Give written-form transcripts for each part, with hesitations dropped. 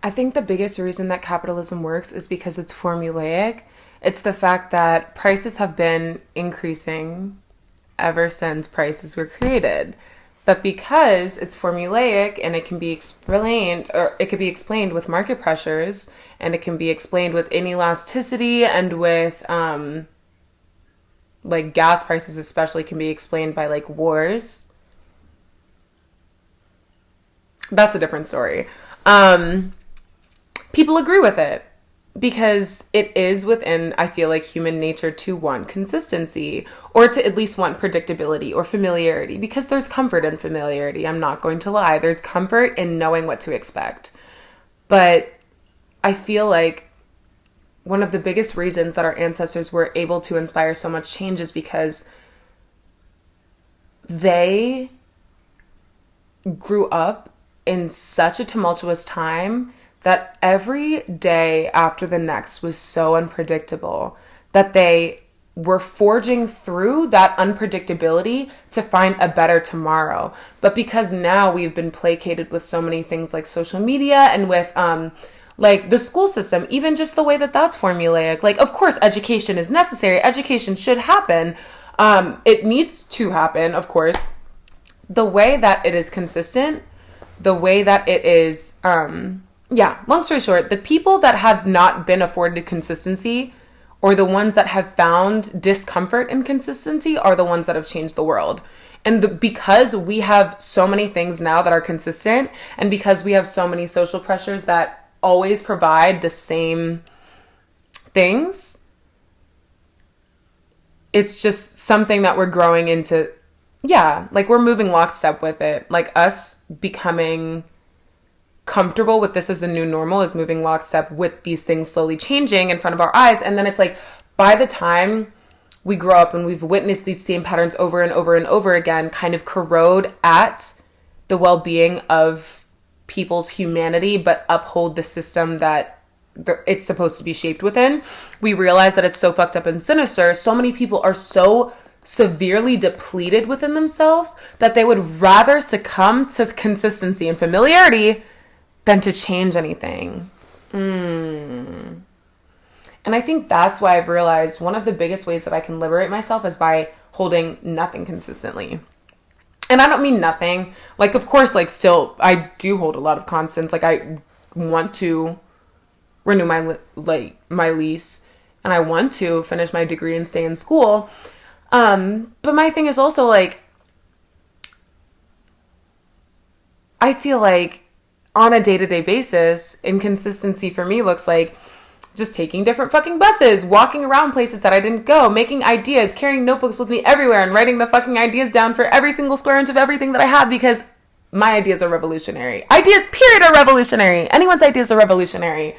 I think the biggest reason that capitalism works is because it's formulaic. It's the fact that prices have been increasing ever since prices were created. But because it's formulaic and it can be explained, or it could be explained with market pressures, and it can be explained with inelasticity and with, like gas prices especially can be explained by like wars. That's a different story. People agree with it because it is within, I feel like, human nature to want consistency or to at least want predictability or familiarity, because there's comfort in familiarity. I'm not going to lie. There's comfort in knowing what to expect. But I feel like one of the biggest reasons that our ancestors were able to inspire so much change is because they grew up in such a tumultuous time that every day after the next was so unpredictable that they were forging through that unpredictability to find a better tomorrow. But because now we've been placated with so many things like social media and with like the school system, even just the way that that's formulaic. Like, of course, education is necessary. Education should happen. It needs to happen, of course. The way that it is consistent, the way that it is, long story short, the people that have not been afforded consistency or the ones that have found discomfort in consistency are the ones that have changed the world. And because we have so many things now that are consistent, and because we have so many social pressures that always provide the same things, it's just something that we're growing into. Yeah, like we're moving lockstep with it. Like us becoming comfortable with this as a new normal is moving lockstep with these things slowly changing in front of our eyes. And then it's like, by the time we grow up and we've witnessed these same patterns over and over and over again kind of corrode at the well-being of people's humanity, but uphold the system that it's supposed to be shaped within, we realize that it's so fucked up and sinister. So many people are so severely depleted within themselves that they would rather succumb to consistency and familiarity than to change anything. And I think that's why I've realized one of the biggest ways that I can liberate myself is by holding nothing consistently. And I don't mean nothing. Like, of course, like still, I do hold a lot of constants. Like, I want to renew my lease, and I want to finish my degree and stay in school. But my thing is also like, I feel like on a day-to-day basis, inconsistency for me looks like just taking different fucking buses, walking around places that I didn't go, making ideas, carrying notebooks with me everywhere and writing the fucking ideas down for every single square inch of everything that I have, because my ideas are revolutionary. Ideas, period, are revolutionary. Anyone's ideas are revolutionary.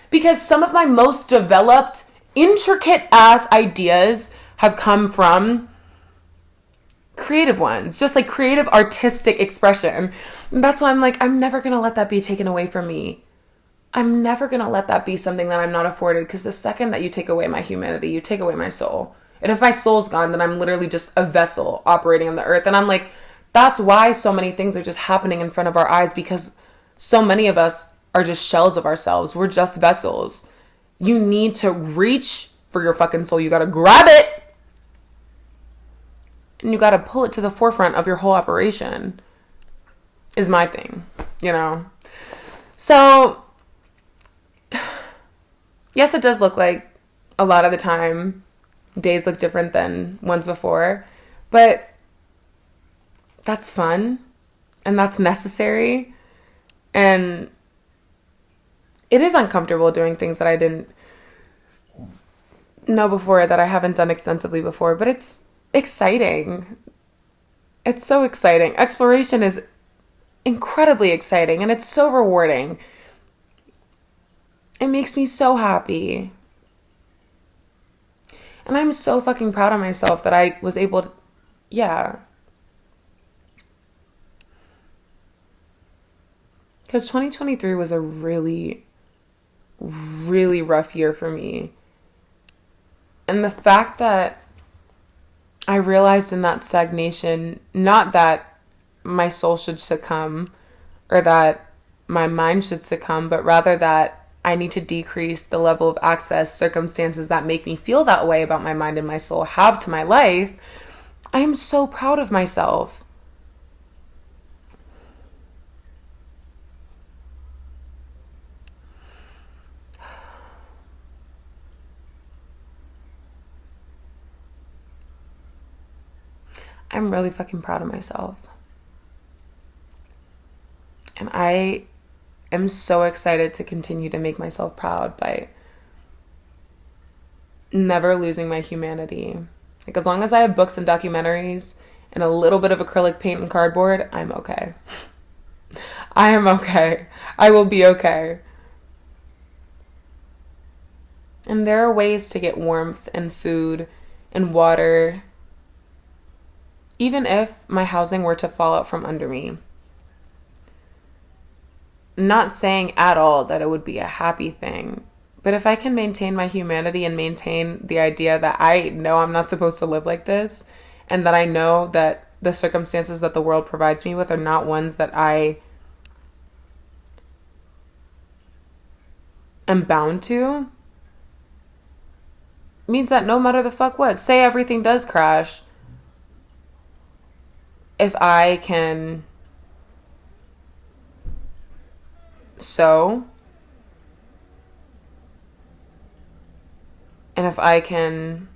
Because some of my most developed, intricate-ass ideas have come from creative ones, just like creative artistic expression. And that's why I'm like, I'm never going to let that be taken away from me. I'm never going to let that be something that I'm not afforded, because the second that you take away my humanity, you take away my soul. And if my soul's gone, then I'm literally just a vessel operating on the earth. And I'm like, that's why so many things are just happening in front of our eyes, because so many of us are just shells of ourselves. We're just vessels. You need to reach for your fucking soul. You got to grab it. And you got to pull it to the forefront of your whole operation, is my thing, you know? So, yes, it does look like a lot of the time days look different than ones before, but that's fun and that's necessary. And it is uncomfortable doing things that I didn't know before, that I haven't done extensively before, but it's exciting. It's so exciting. Exploration is incredibly exciting, and it's so rewarding. It makes me so happy. And I'm so fucking proud of myself that I was able to, because 2023 was a really, really rough year for me. And the fact that I realized in that stagnation, not that my soul should succumb or that my mind should succumb, but rather that I need to decrease the level of access circumstances that make me feel that way about my mind and my soul have to my life. I am so proud of myself. I'm really fucking proud of myself. And I am so excited to continue to make myself proud by never losing my humanity. Like, as long as I have books and documentaries and a little bit of acrylic paint and cardboard, I'm okay. I am okay. I will be okay. And there are ways to get warmth and food and water, even if my housing were to fall out from under me. Not saying at all that it would be a happy thing, but if I can maintain my humanity and maintain the idea that I know I'm not supposed to live like this, and that I know that the circumstances that the world provides me with are not ones that I am bound to, means that no matter the fuck what, say everything does crash, if I can sew, and if I can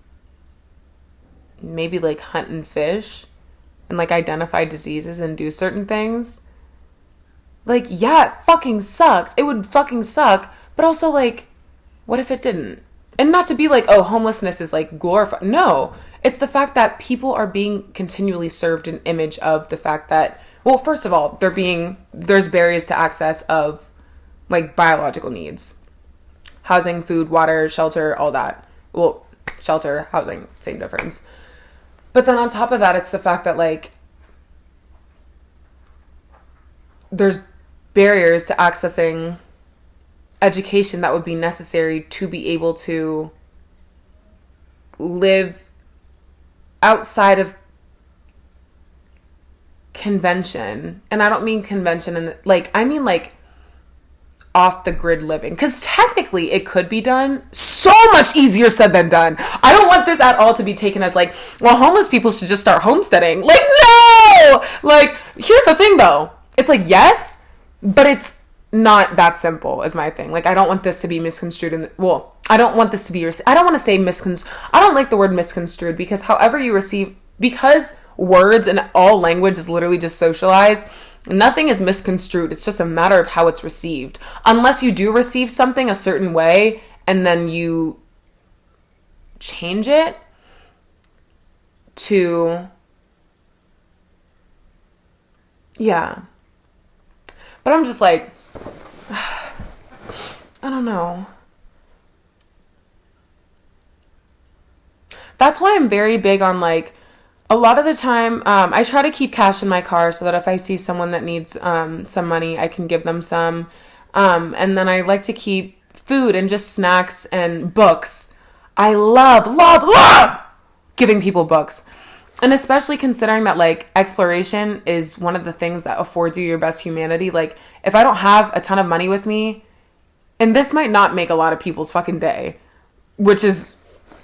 maybe like hunt and fish and like identify diseases and do certain things, like, yeah, it fucking sucks. It would fucking suck. But also, like, what if it didn't? And not to be like, oh, homelessness is like glorified. No, it's the fact that people are being continually served an image of the fact that, well, first of all, there's barriers to access of like biological needs. Housing, food, water, shelter, all that. Well, shelter, housing, same difference. But then on top of that, it's the fact that like there's barriers to accessing education that would be necessary to be able to live outside of convention. And I don't mean convention in I mean like off the grid living, because technically it could be done. So much easier said than done. I don't want this at all to be taken as like, well, homeless people should just start homesteading. Like, no! Like, here's the thing though, it's like, yes, but it's not that simple is my thing. Like, I don't want this to be misconstrued I don't want this to be I don't want to say I don't like the word misconstrued, because however you receive, because words and all language is literally just socialized, nothing is misconstrued. It's just a matter of how it's received. Unless you do receive something a certain way and then you change it to, yeah. But I'm just like, I don't know. That's why I'm very big on like, a lot of the time, I try to keep cash in my car so that if I see someone that needs some money, I can give them some. And then I like to keep food and just snacks and books. I love giving people books. And especially considering that like exploration is one of the things that affords you your best humanity. Like, if I don't have a ton of money with me, and this might not make a lot of people's fucking day, which is,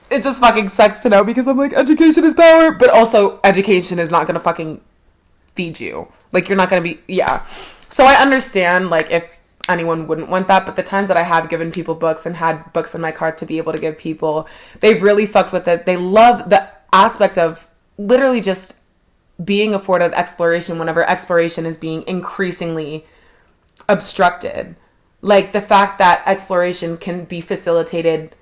it just fucking sucks to know, because I'm like, education is power, but also education is not going to fucking feed you. Like, you're not going to be, yeah. So I understand, like, if anyone wouldn't want that, but the times that I have given people books and had books in my cart to be able to give people, they've really fucked with it. They love the aspect of literally just being afforded exploration whenever exploration is being increasingly obstructed. Like, the fact that exploration can be facilitated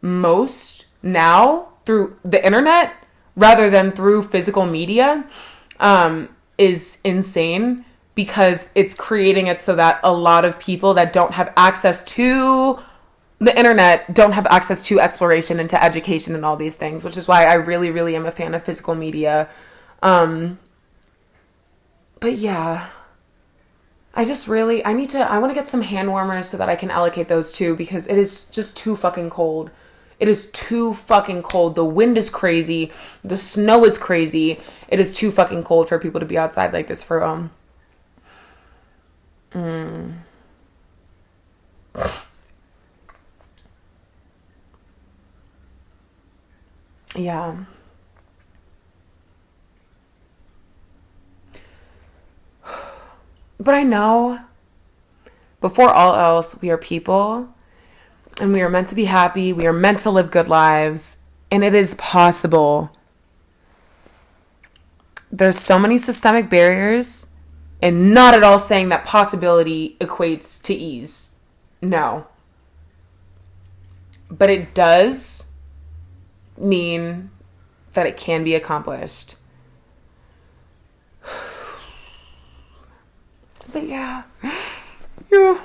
most now through the internet rather than through physical media is insane, because it's creating it so that a lot of people that don't have access to the internet don't have access to exploration and to education and all these things, which is why I really, really am a fan of physical media. But yeah, I want to get some hand warmers so that I can allocate those too, because it is just too fucking cold. It is too fucking cold. The wind is crazy. The snow is crazy. It is too fucking cold for people to be outside like this for Yeah. But I know, before all else, we are people and we are meant to be happy. We are meant to live good lives. And it is possible. There's so many systemic barriers, and not at all saying that possibility equates to ease. No. But it does mean that it can be accomplished. But yeah. Yeah.